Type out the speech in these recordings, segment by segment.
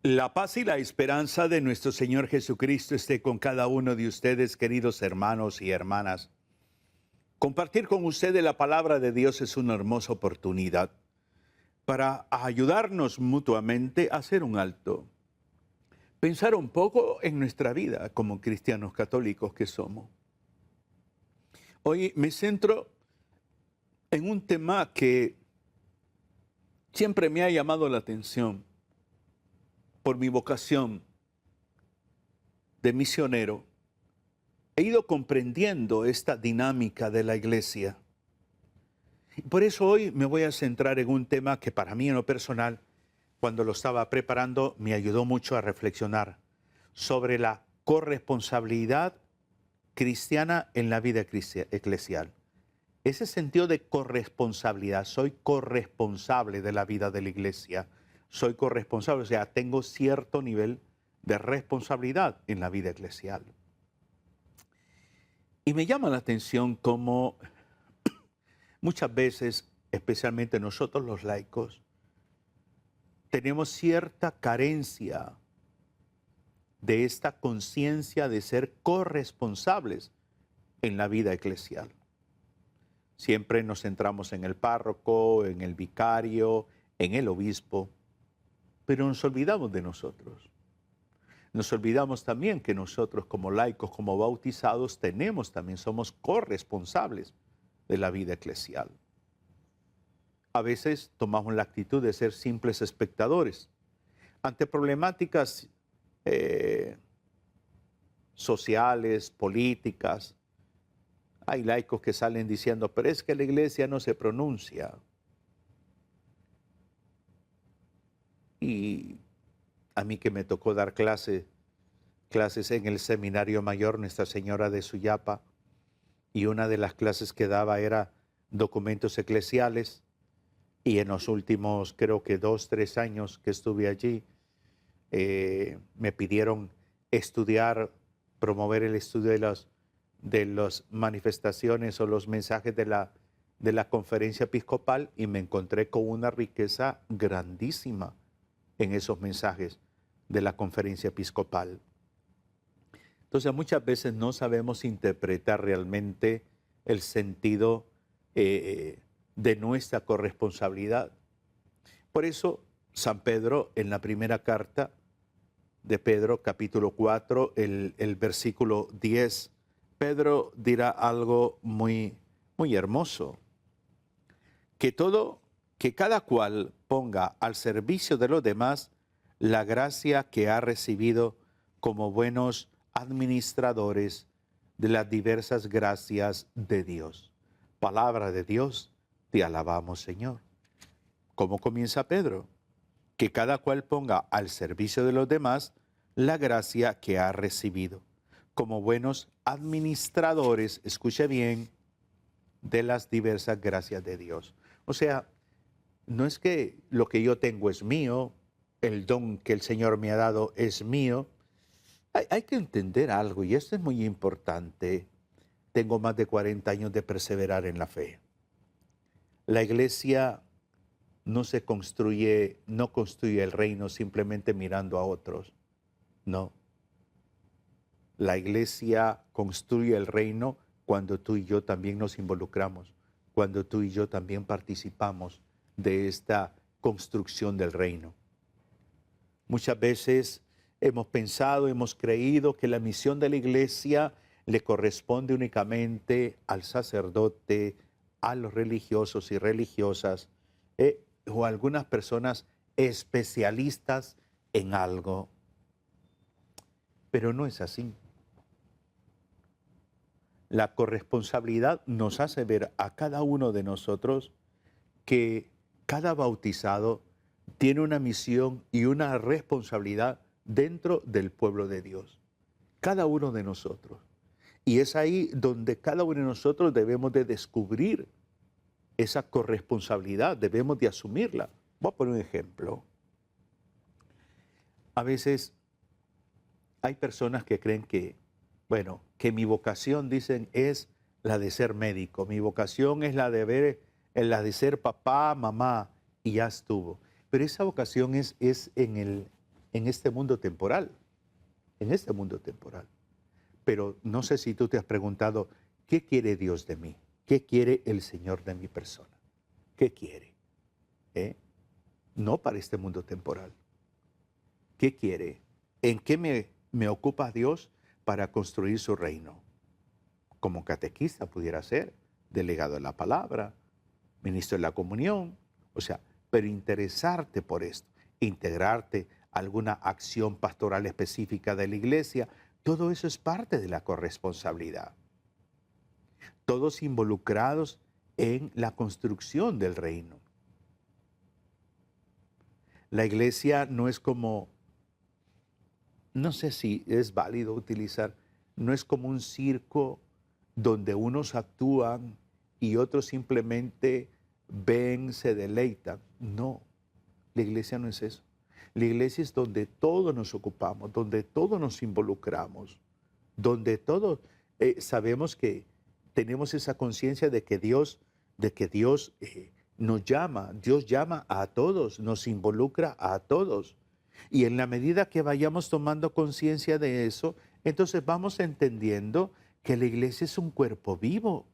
La paz y la esperanza de nuestro Señor Jesucristo esté con cada uno de ustedes, queridos hermanos y hermanas. Compartir con ustedes la palabra de Dios es una hermosa oportunidad para ayudarnos mutuamente a hacer un alto. Pensar un poco en nuestra vida como cristianos católicos que somos. Hoy me centro en un tema que siempre me ha llamado la atención por mi vocación de misionero. He ido comprendiendo esta dinámica de la iglesia. Por eso hoy me voy a centrar en un tema que para mí en lo personal, cuando lo estaba preparando, me ayudó mucho a reflexionar sobre la corresponsabilidad cristiana en la vida eclesial. Ese sentido de corresponsabilidad, soy corresponsable de la vida de la iglesia, soy corresponsable, o sea, tengo cierto nivel de responsabilidad en la vida eclesial. Y me llama la atención cómo muchas veces, especialmente nosotros los laicos, tenemos cierta carencia de esta conciencia de ser corresponsables en la vida eclesial. Siempre nos centramos en el párroco, en el vicario, en el obispo, pero nos olvidamos de nosotros. Nos olvidamos también que nosotros como laicos, como bautizados, somos corresponsables de la vida eclesial. A veces tomamos la actitud de ser simples espectadores ante problemáticas sociales, políticas. Hay laicos que salen diciendo, pero es que la iglesia no se pronuncia. Y a mí que me tocó dar clases en el Seminario Mayor Nuestra Señora de Suyapa, y una de las clases que daba era documentos eclesiales, y en los últimos creo que 2, 3 años que estuve allí, me pidieron promover el estudio de las manifestaciones o los mensajes de la conferencia episcopal, y me encontré con una riqueza grandísima en esos mensajes de la conferencia episcopal. Entonces muchas veces no sabemos interpretar realmente el sentido de nuestra corresponsabilidad. Por eso San Pedro, en la primera carta de Pedro, capítulo 4, el versículo 10, Pedro dirá algo muy, muy hermoso. Que cada cual ponga al servicio de los demás la gracia que ha recibido como buenos administradores de las diversas gracias de Dios. Palabra de Dios, te alabamos, Señor. ¿Cómo comienza Pedro? Que cada cual ponga al servicio de los demás la gracia que ha recibido, como buenos administradores, escuche bien, de las diversas gracias de Dios. O sea, no es que lo que yo tengo es mío, el don que el Señor me ha dado es mío. Hay que entender algo, y esto es muy importante. Tengo más de 40 años de perseverar en la fe. La iglesia no construye el reino simplemente mirando a otros. No. La iglesia construye el reino cuando tú y yo también nos involucramos, cuando tú y yo también participamos de esta construcción del reino. Muchas veces hemos pensado, hemos creído que la misión de la iglesia le corresponde únicamente al sacerdote, a los religiosos y religiosas, o a algunas personas especialistas en algo. Pero no es así. La corresponsabilidad nos hace ver a cada uno de nosotros que cada bautizado tiene una misión y una responsabilidad dentro del pueblo de Dios. Cada uno de nosotros. Y es ahí donde cada uno de nosotros debemos de descubrir esa corresponsabilidad, debemos de asumirla. Voy a poner un ejemplo. A veces hay personas que creen que, bueno, que mi vocación, dicen, es la de ser médico. Mi vocación es la de ser papá, mamá, y ya estuvo. Pero esa vocación es en en este mundo temporal, en este mundo temporal. Pero no sé si tú te has preguntado, ¿qué quiere Dios de mí? ¿Qué quiere el Señor de mi persona? ¿Qué quiere? ¿Eh? No para este mundo temporal. ¿Qué quiere? ¿En qué me ocupa Dios para construir su reino? Como catequista pudiera ser, delegado de la palabra, ministro de la comunión, o sea, pero interesarte por esto, integrarte a alguna acción pastoral específica de la iglesia, todo eso es parte de la corresponsabilidad. Todos involucrados en la construcción del reino. La iglesia no es como, no sé si es válido utilizar, no es como un circo donde unos actúan y otros simplemente ven, se deleitan. No, la iglesia no es eso. La iglesia es donde todos nos ocupamos, donde todos nos involucramos, donde todos sabemos que tenemos esa conciencia de que Dios nos llama, Dios llama a todos, nos involucra a todos. Y en la medida que vayamos tomando conciencia de eso, entonces vamos entendiendo que la iglesia es un cuerpo vivo,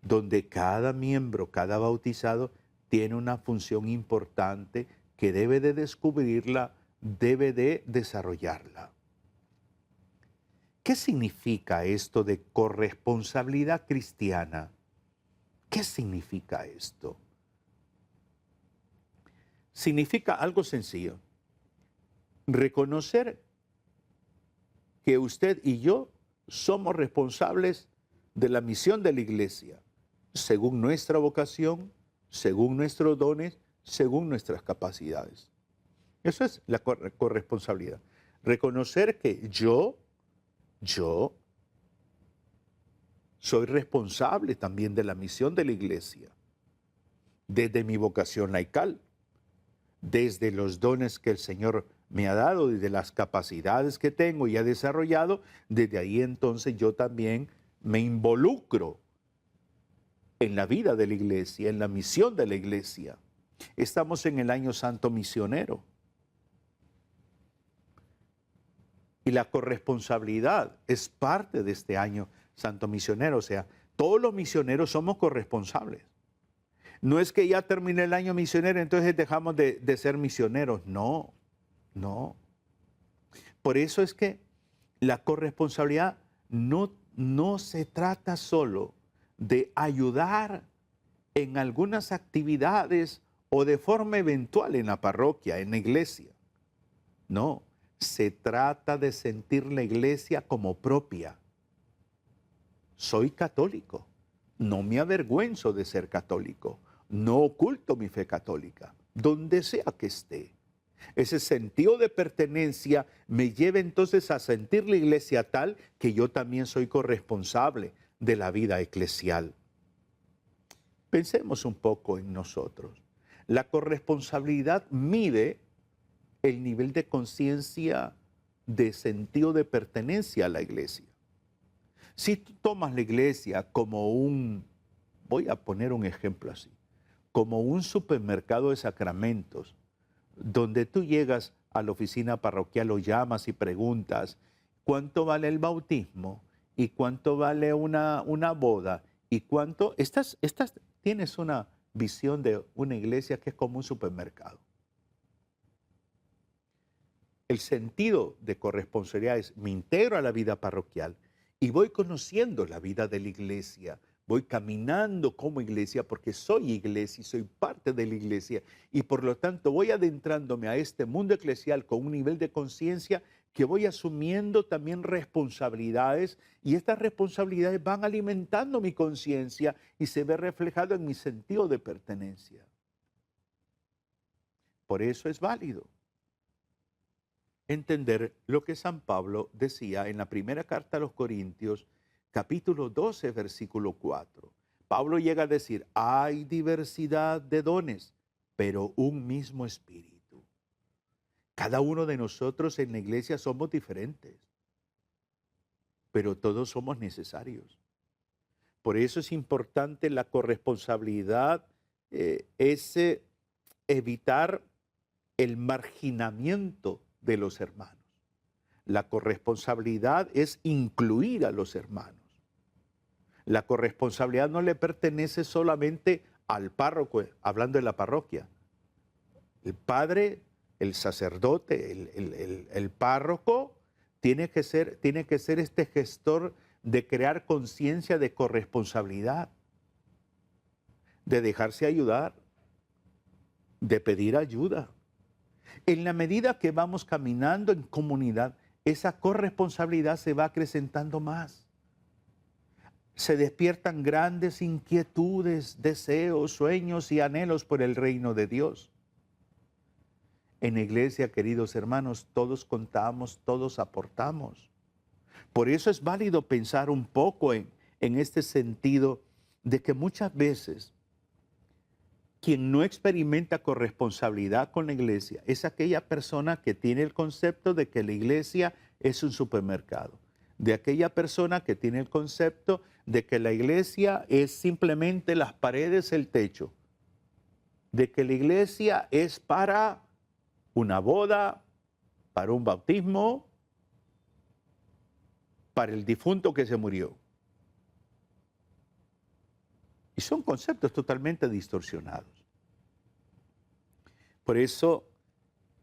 donde cada miembro, cada bautizado, tiene una función importante que debe de descubrirla, debe de desarrollarla. ¿Qué significa esto de corresponsabilidad cristiana? ¿Qué significa esto? Significa algo sencillo. Reconocer que usted y yo somos responsables de la misión de la iglesia, según nuestra vocación, según nuestros dones, según nuestras capacidades. Eso es la corresponsabilidad. Reconocer que yo soy responsable también de la misión de la iglesia, desde mi vocación laical, desde los dones que el Señor me ha dado, desde las capacidades que tengo y ha desarrollado, desde ahí entonces yo también me involucro en la vida de la iglesia, en la misión de la iglesia. Estamos en el año santo misionero. Y la corresponsabilidad es parte de este año santo misionero. O sea, todos los misioneros somos corresponsables. No es que ya termine el año misionero, entonces dejamos de ser misioneros. No, no. Por eso es que la corresponsabilidad no se trata solo de ayudar en algunas actividades o de forma eventual en la parroquia, en la iglesia. No, se trata de sentir la iglesia como propia. Soy católico, no me avergüenzo de ser católico, no oculto mi fe católica, donde sea que esté. Ese sentido de pertenencia me lleva entonces a sentir la iglesia tal que yo también soy corresponsable de la vida eclesial. Pensemos un poco en nosotros. La corresponsabilidad mide el nivel de conciencia, de sentido de pertenencia a la iglesia. Si tú tomas la iglesia como voy a poner un ejemplo así, como un supermercado de sacramentos, donde tú llegas a la oficina parroquial, lo llamas y preguntas, ¿cuánto vale el bautismo? ¿Y cuánto vale una boda? ¿Y cuánto? Tienes una visión de una iglesia que es como un supermercado. El sentido de corresponsabilidad es, me integro a la vida parroquial y voy conociendo la vida de la iglesia, voy caminando como iglesia porque soy iglesia y soy parte de la iglesia y por lo tanto voy adentrándome a este mundo eclesial con un nivel de conciencia que voy asumiendo también responsabilidades y estas responsabilidades van alimentando mi conciencia y se ve reflejado en mi sentido de pertenencia. Por eso es válido entender lo que San Pablo decía en la primera carta a los Corintios, capítulo 12, versículo 4. Pablo llega a decir, hay diversidad de dones, pero un mismo espíritu. Cada uno de nosotros en la iglesia somos diferentes, pero todos somos necesarios. Por eso es importante la corresponsabilidad, evitar el marginamiento de los hermanos. La corresponsabilidad es incluir a los hermanos. La corresponsabilidad no le pertenece solamente al párroco, hablando de la parroquia. El padre, el sacerdote, el párroco tiene que ser este gestor de crear conciencia de corresponsabilidad, de dejarse ayudar, de pedir ayuda. En la medida que vamos caminando en comunidad, esa corresponsabilidad se va acrecentando más. Se despiertan grandes inquietudes, deseos, sueños y anhelos por el reino de Dios. En la iglesia, queridos hermanos, todos contamos, todos aportamos. Por eso es válido pensar un poco en este sentido de que muchas veces quien no experimenta corresponsabilidad con la iglesia es aquella persona que tiene el concepto de que la iglesia es un supermercado, de aquella persona que tiene el concepto de que la iglesia es simplemente las paredes, el techo, de que la iglesia es para una boda, para un bautismo, para el difunto que se murió. Y son conceptos totalmente distorsionados. Por eso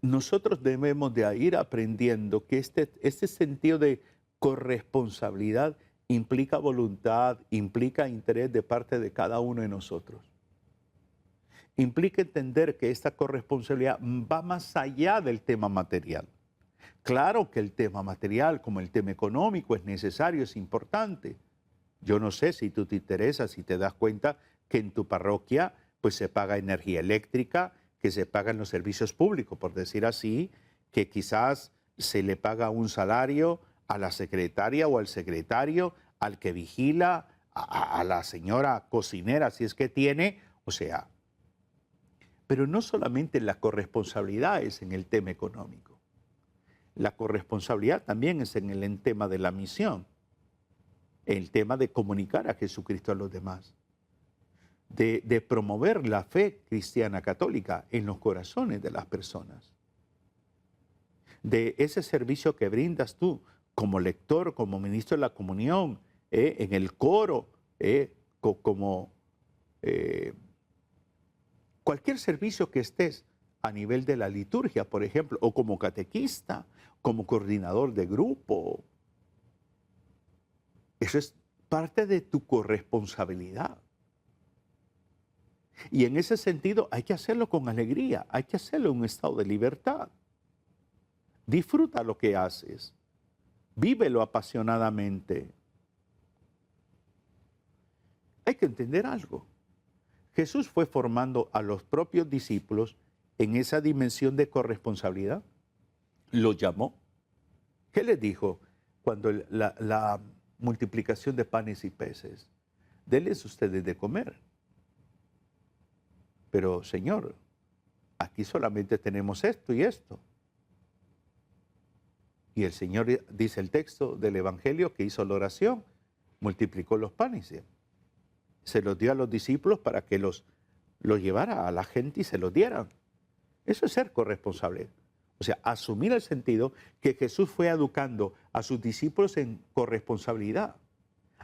nosotros debemos de ir aprendiendo que este sentido de corresponsabilidad implica voluntad, implica interés de parte de cada uno de nosotros. Implica entender que esta corresponsabilidad va más allá del tema material. Claro que el tema material, como el tema económico, es necesario, es importante. Yo no sé si tú te interesas, si te das cuenta que en tu parroquia pues se paga energía eléctrica, que se pagan los servicios públicos, por decir así, que quizás se le paga un salario a la secretaria o al secretario, al que vigila, a la señora cocinera, si es que tiene, o sea. Pero no solamente la corresponsabilidad es en el tema económico. La corresponsabilidad también es en el tema de la misión, el tema de comunicar a Jesucristo a los demás, de promover la fe cristiana católica en los corazones de las personas, de ese servicio que brindas tú como lector, como ministro de la comunión, en el coro, como cualquier servicio que estés a nivel de la liturgia, por ejemplo, o como catequista, como coordinador de grupo. Eso es parte de tu corresponsabilidad. Y en ese sentido hay que hacerlo con alegría, hay que hacerlo en un estado de libertad. Disfruta lo que haces, vívelo apasionadamente. Hay que entender algo. Jesús fue formando a los propios discípulos en esa dimensión de corresponsabilidad. Los llamó. ¿Qué les dijo cuando la multiplicación de panes y peces? Denles ustedes de comer. Pero, Señor, aquí solamente tenemos esto y esto. Y el Señor, dice el texto del Evangelio, que hizo la oración, multiplicó los panes. Se los dio a los discípulos para que los llevara a la gente y se los dieran. Eso es ser corresponsable. O sea, asumir el sentido que Jesús fue educando a sus discípulos en corresponsabilidad.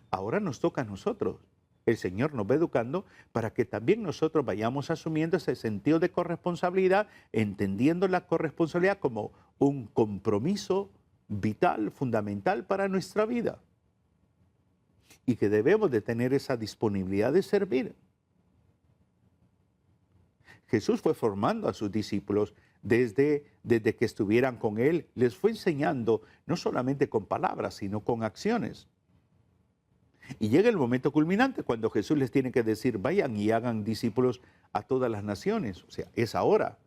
Ahora nos toca a nosotros. El Señor nos va educando para que también nosotros vayamos asumiendo ese sentido de corresponsabilidad, entendiendo la corresponsabilidad como un compromiso vital, fundamental para nuestra vida. Y que debemos de tener esa disponibilidad de servir. Jesús fue formando a sus discípulos desde que estuvieran con Él. Les fue enseñando no solamente con palabras, sino con acciones. Y llega el momento culminante cuando Jesús les tiene que decir, vayan y hagan discípulos a todas las naciones. O sea, es ahora.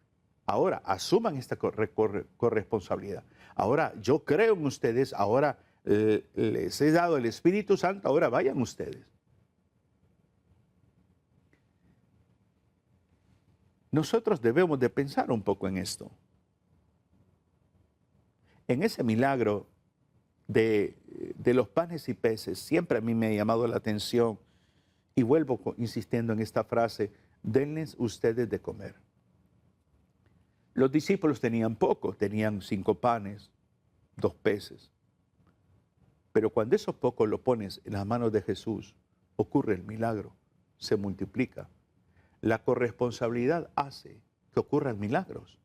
Ahora, asuman esta corresponsabilidad. Ahora, yo creo en ustedes, ahora les he dado el Espíritu Santo, ahora vayan ustedes. Nosotros debemos de pensar un poco en esto. En ese milagro de los panes y peces, siempre a mí me ha llamado la atención, y vuelvo insistiendo en esta frase, denles ustedes de comer. Los discípulos tenían poco, tenían 5 panes, 2 peces. Pero cuando esos pocos lo pones en las manos de Jesús, ocurre el milagro, se multiplica. La corresponsabilidad hace que ocurran milagros.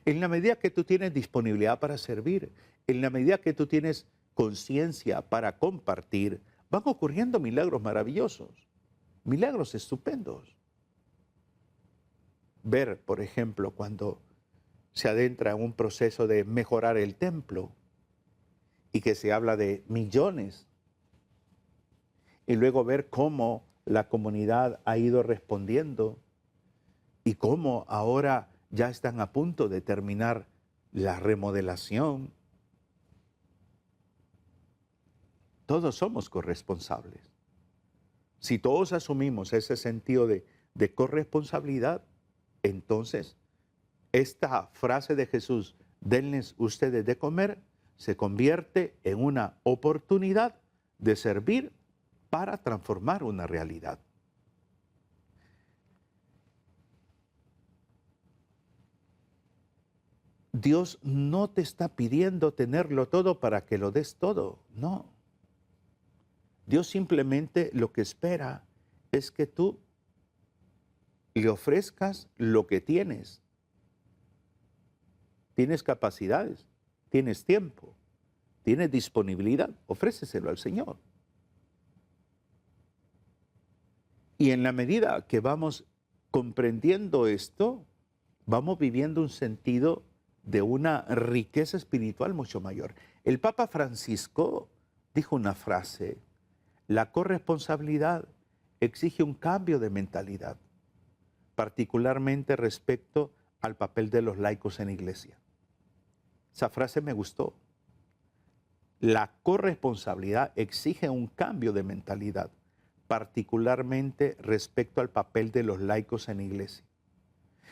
En la medida que tú tienes disponibilidad para servir, en la medida que tú tienes conciencia para compartir, van ocurriendo milagros maravillosos, milagros estupendos. Ver, por ejemplo, cuando se adentra en un proceso de mejorar el templo y que se habla de millones, y luego ver cómo la comunidad ha ido respondiendo y cómo ahora ya están a punto de terminar la remodelación. Todos somos corresponsables. Si todos asumimos ese sentido de corresponsabilidad, entonces esta frase de Jesús, denles ustedes de comer, se convierte en una oportunidad de servir para transformar una realidad. Dios no te está pidiendo tenerlo todo para que lo des todo, no. Dios simplemente lo que espera es que tú le ofrezcas lo que tienes. Tienes capacidades, tienes tiempo, tienes disponibilidad, ofréceselo al Señor. Y en la medida que vamos comprendiendo esto, vamos viviendo un sentido de una riqueza espiritual mucho mayor. El Papa Francisco dijo una frase: la corresponsabilidad exige un cambio de mentalidad, particularmente respecto al papel de los laicos en la iglesia. Esa frase me gustó. La corresponsabilidad exige un cambio de mentalidad, particularmente respecto al papel de los laicos en la iglesia.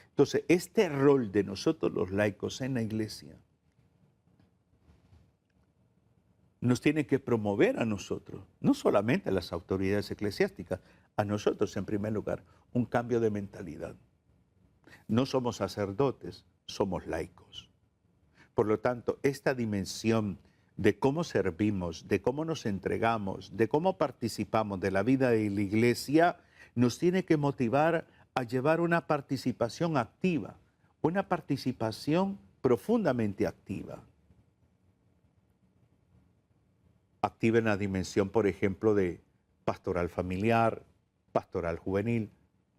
Entonces, este rol de nosotros los laicos en la iglesia nos tiene que promover a nosotros, no solamente a las autoridades eclesiásticas, a nosotros en primer lugar, un cambio de mentalidad. No somos sacerdotes, somos laicos. Por lo tanto, esta dimensión de cómo servimos, de cómo nos entregamos, de cómo participamos de la vida de la iglesia, nos tiene que motivar a llevar una participación activa, una participación profundamente activa. Activa en la dimensión, por ejemplo, de pastoral familiar, pastoral juvenil,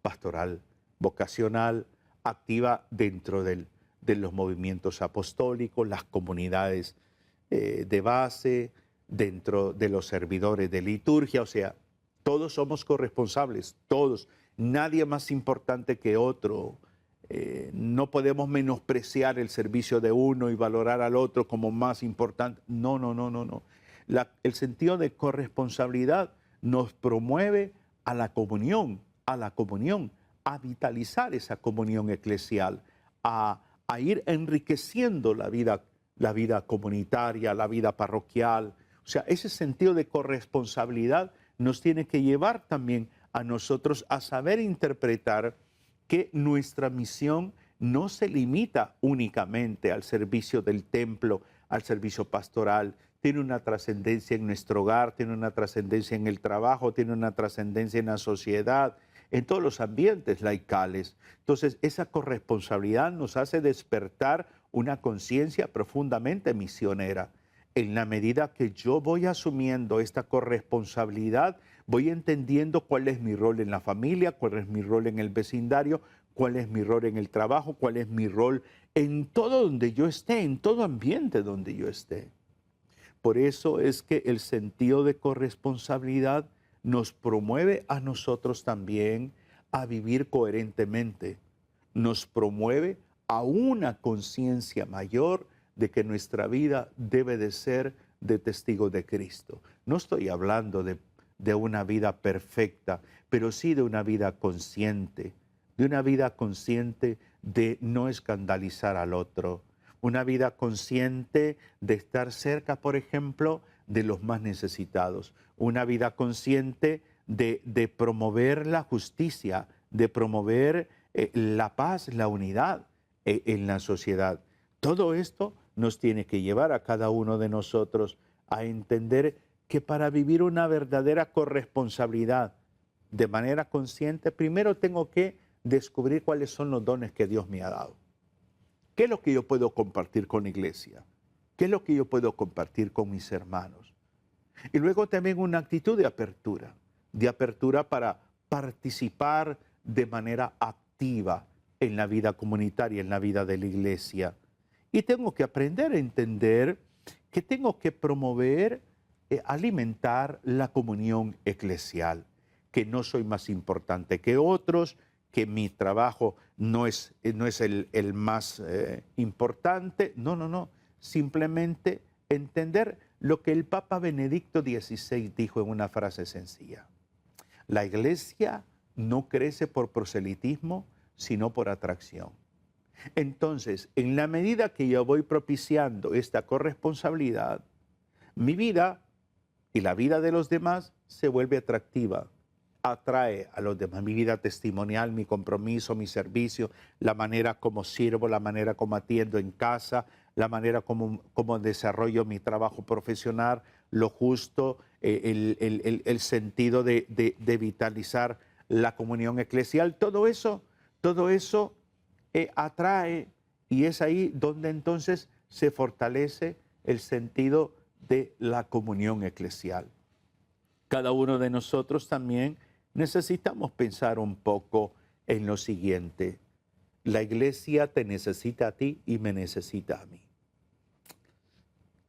pastoral vocacional, activa dentro de los movimientos apostólicos, las comunidades de base, dentro de los servidores de liturgia. O sea, todos somos corresponsables, todos. Nadie más importante que otro. No podemos menospreciar el servicio de uno y valorar al otro como más importante. No, no, no, no, no. El sentido de corresponsabilidad nos promueve a la comunión, a vitalizar esa comunión eclesial, a ir enriqueciendo la vida comunitaria, la vida parroquial. O sea, ese sentido de corresponsabilidad nos tiene que llevar también a nosotros a saber interpretar que nuestra misión no se limita únicamente al servicio del templo, al servicio pastoral. Tiene una trascendencia en nuestro hogar, tiene una trascendencia en el trabajo, tiene una trascendencia en la sociedad, en todos los ambientes laicales. Entonces, esa corresponsabilidad nos hace despertar una conciencia profundamente misionera. En la medida que yo voy asumiendo esta corresponsabilidad, voy entendiendo cuál es mi rol en la familia, cuál es mi rol en el vecindario, cuál es mi rol en el trabajo, cuál es mi rol en todo donde yo esté, en todo ambiente donde yo esté. Por eso es que el sentido de corresponsabilidad nos promueve a nosotros también a vivir coherentemente. Nos promueve a una conciencia mayor de que nuestra vida debe de ser de testigo de Cristo. No estoy hablando de una vida perfecta, pero sí de una vida consciente, de no escandalizar al otro, una vida consciente de estar cerca, por ejemplo, de los más necesitados, una vida consciente de promover la justicia, de promover la paz, la unidad en la sociedad. Todo esto nos tiene que llevar a cada uno de nosotros a entender que para vivir una verdadera corresponsabilidad de manera consciente, primero tengo que descubrir cuáles son los dones que Dios me ha dado. ¿Qué es lo que yo puedo compartir con la iglesia? ¿Qué es lo que yo puedo compartir con mis hermanos? Y luego también una actitud de apertura para participar de manera activa en la vida comunitaria, en la vida de la iglesia. Y tengo que aprender a entender que tengo que promover, alimentar la comunión eclesial, que no soy más importante que otros, que mi trabajo no es el más importante. No, no, no. Simplemente entender lo que el Papa Benedicto XVI dijo en una frase sencilla. La iglesia no crece por proselitismo, sino por atracción. Entonces, en la medida que yo voy propiciando esta corresponsabilidad, mi vida y la vida de los demás se vuelve atractiva, atrae a los demás. Mi vida testimonial, mi compromiso, mi servicio, la manera como sirvo, la manera como atiendo en casa, la manera como desarrollo mi trabajo profesional, lo justo, el sentido de vitalizar la comunión eclesial. Todo eso atrae, y es ahí donde entonces se fortalece el sentido de la comunión eclesial. Cada uno de nosotros también necesitamos pensar un poco en lo siguiente. La iglesia te necesita a ti y me necesita a mí.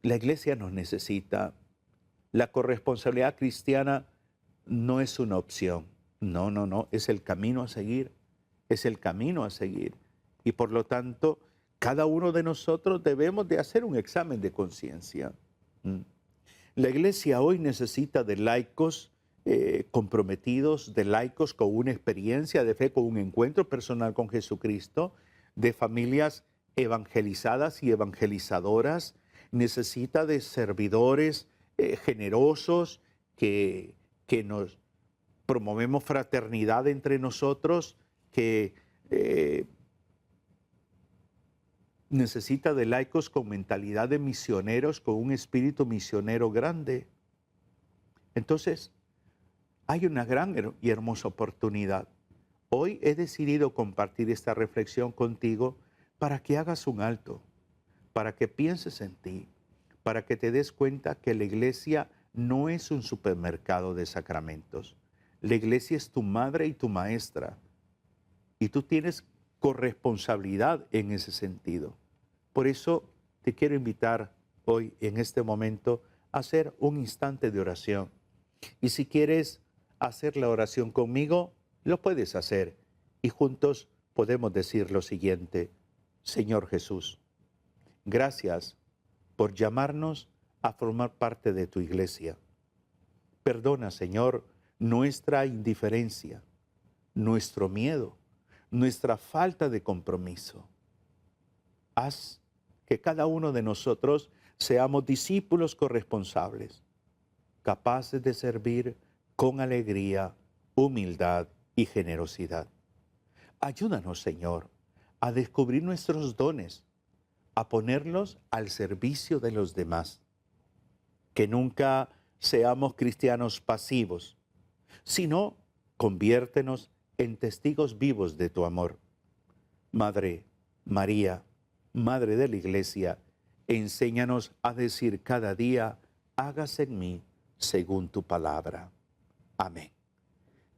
La iglesia nos necesita. La corresponsabilidad cristiana no es una opción. No, no, no. Es el camino a seguir. Es el camino a seguir. Y por lo tanto, cada uno de nosotros debemos de hacer un examen de conciencia. La iglesia hoy necesita de laicos comprometidos, de laicos con una experiencia de fe, con un encuentro personal con Jesucristo, de familias evangelizadas y evangelizadoras. Necesita de servidores generosos que nos promovemos fraternidad entre nosotros, que necesita de laicos con mentalidad de misioneros, con un espíritu misionero grande. Entonces, hay una gran y hermosa oportunidad. Hoy he decidido compartir esta reflexión contigo para que hagas un alto, para que pienses en ti, para que te des cuenta que la iglesia no es un supermercado de sacramentos. La iglesia es tu madre y tu maestra, y tú tienes corresponsabilidad en ese sentido. Por eso te quiero invitar hoy, en este momento, a hacer un instante de oración. Y si quieres hacer la oración conmigo, lo puedes hacer. Y juntos podemos decir lo siguiente: Señor Jesús, gracias por llamarnos a formar parte de tu iglesia. Perdona, Señor, nuestra indiferencia, nuestro miedo, nuestra falta de compromiso. Haz que cada uno de nosotros seamos discípulos corresponsables, capaces de servir con alegría, humildad y generosidad. Ayúdanos, Señor, a descubrir nuestros dones, a ponerlos al servicio de los demás. Que nunca seamos cristianos pasivos, sino conviértenos en testigos vivos de tu amor. Madre María, Madre de la Iglesia, enséñanos a decir cada día: hágase en mí según tu palabra. Amén.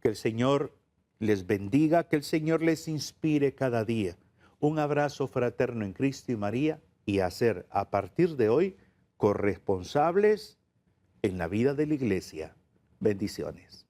Que el Señor les bendiga, que el Señor les inspire cada día. Un abrazo fraterno en Cristo y María, y a ser a partir de hoy corresponsables en la vida de la Iglesia. Bendiciones.